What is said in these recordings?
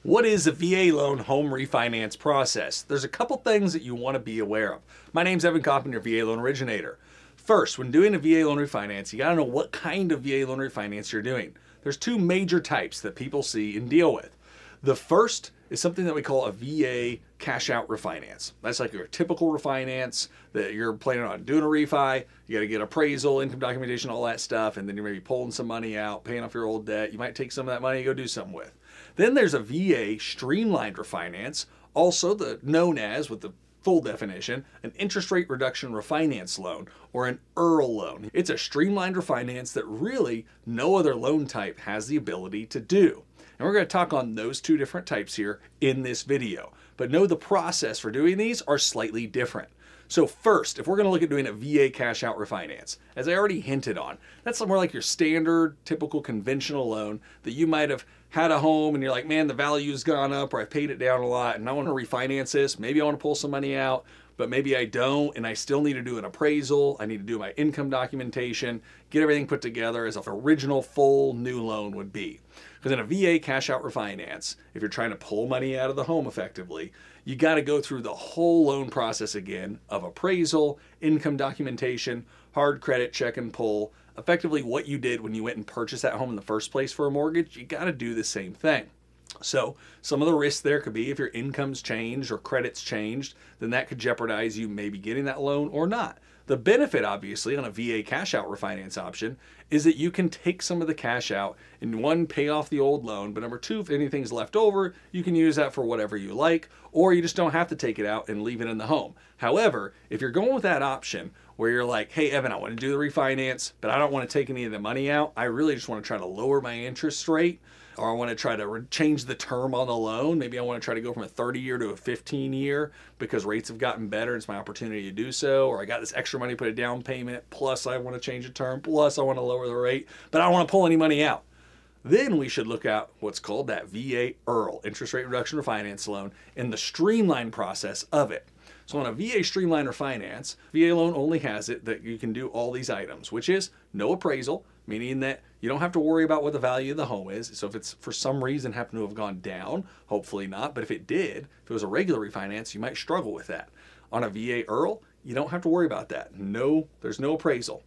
What is a VA loan home refinance process? There's a couple things that you want to be aware of. My name's Evan Kaufman, your VA loan originator. First, when doing a VA loan refinance, you got to know what kind of VA loan refinance you're doing. There's two major types that people see and deal with. The first is something that we call a VA cash out refinance. That's like your typical refinance that you're planning on doing a refi. You got to get appraisal, income documentation, all that stuff, and then you're maybe pulling some money out, paying off your old debt. You might take some of that money and go do something with. Then there's a VA streamlined refinance, also known as, with the full definition, an interest rate reduction refinance loan, or an IRRRL loan. It's a streamlined refinance that really no other loan type has the ability to do. And we're going to talk on those two different types here in this video. But know the process for doing these are slightly different. So first, if we're going to look at doing a VA cash out refinance, as I already hinted on, that's more like your standard, typical, conventional loan that you might have had a home and you're like, man, the value's gone up, or I've paid it down a lot and I want to refinance this. Maybe I want to pull some money out, but maybe I don't, and I still need to do an appraisal. I need to do my income documentation, get everything put together as an original full new loan would be. Because in a VA cash out refinance, if you're trying to pull money out of the home effectively, you got to go through the whole loan process again of appraisal, income documentation, hard credit check and pull. Effectively what you did when you went and purchased that home in the first place for a mortgage, you got to do the same thing. So some of the risks there could be if your income's changed or credit's changed, then that could jeopardize you maybe getting that loan or not. The benefit, obviously, on a VA cash out refinance option is that you can take some of the cash out and, one, pay off the old loan, but number two, if anything's left over, you can use that for whatever you like, or you just don't have to take it out and leave it in the home. However, if you're going with that option where you're like, hey, Evan, I want to do the refinance, but I don't want to take any of the money out. I really just want to try to lower my interest rate, or I want to try to change the term on the loan. Maybe I want to try to go from a 30-year to a 15-year because rates have gotten better. It's my opportunity to do so. Or I got this extra money, put a down payment, plus I want to change the term, plus I want to lower the rate, but I don't want to pull any money out. Then we should look at what's called that VA IRRRL, interest rate reduction refinance loan, and the streamlined process of it. So on a VA streamlined refinance, VA loan only has it that you can do all these items, which is no appraisal, meaning that you don't have to worry about what the value of the home is. So if it's for some reason happened to have gone down, hopefully not, but if it did, if it was a regular refinance, you might struggle with that. On a VA IRRRL, you don't have to worry about that. No, there's no appraisal.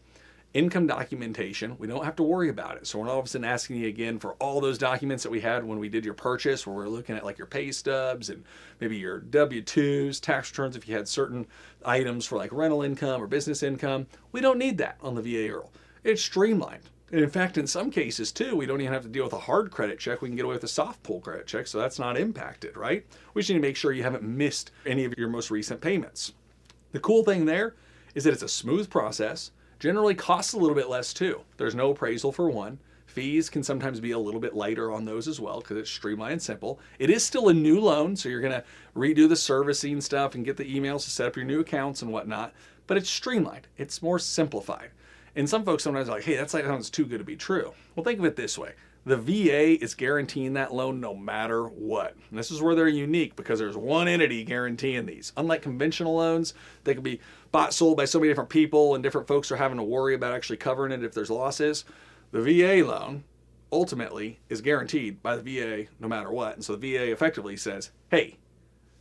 Income documentation, we don't have to worry about it. So we're not all of a sudden asking you again for all those documents that we had when we did your purchase, where we're looking at like your pay stubs and maybe your W-2s, tax returns if you had certain items for like rental income or business income. We don't need that on the VA IRRRL. It's streamlined. And in fact, in some cases too, we don't even have to deal with a hard credit check. We can get away with a soft pull credit check, so that's not impacted, right? We just need to make sure you haven't missed any of your most recent payments. The cool thing there is that it's a smooth process. Generally costs a little bit less too. There's no appraisal for one. Fees can sometimes be a little bit lighter on those as well because it's streamlined and simple. It is still a new loan, so you're gonna redo the servicing stuff and get the emails to set up your new accounts and whatnot, but it's streamlined. It's more simplified. And some folks sometimes are like, hey, that sounds too good to be true. Well, think of it this way. The VA is guaranteeing that loan no matter what. And this is where they're unique because there's one entity guaranteeing these. Unlike conventional loans, they can be bought, sold by so many different people and different folks are having to worry about actually covering it if there's losses. The VA loan ultimately is guaranteed by the VA no matter what. And so the VA effectively says, hey,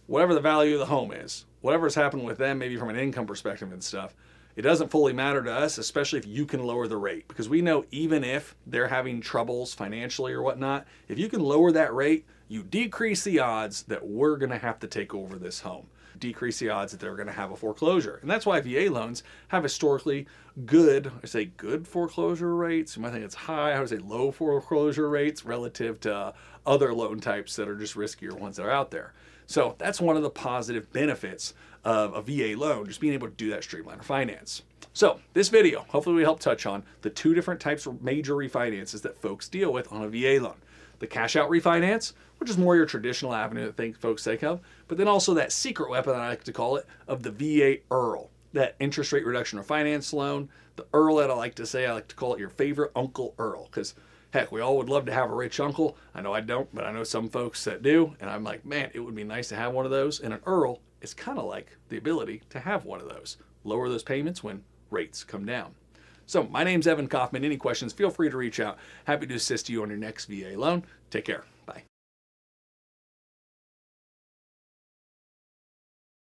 whatever the value of the home is, whatever's happened with them, maybe from an income perspective and stuff, it doesn't fully matter to us, especially if you can lower the rate. Because we know even if they're having troubles financially or whatnot, if you can lower that rate, you decrease the odds that we're gonna have to take over this home. Decrease the odds that they're gonna have a foreclosure. And that's why VA loans have historically good, I say good foreclosure rates. You might think it's high, I would say low foreclosure rates relative to other loan types that are just riskier ones that are out there. So that's one of the positive benefits of a VA loan, just being able to do that streamlined refinance. So this video, hopefully we help touch on the two different types of major refinances that folks deal with on a VA loan. The cash out refinance, which is more your traditional avenue that folks think of, but then also that secret weapon, I like to call it, of the VA IRRRL, that interest rate reduction refinance loan. The IRRRL that I like to call it your favorite Uncle Earl, because heck, we all would love to have a rich uncle. I know I don't, but I know some folks that do. And I'm like, man, it would be nice to have one of those. And an IRRRL is kind of like the ability to have one of those. Lower those payments when rates come down. So my name's Evan Kaufman. Any questions, feel free to reach out. Happy to assist you on your next VA loan. Take care.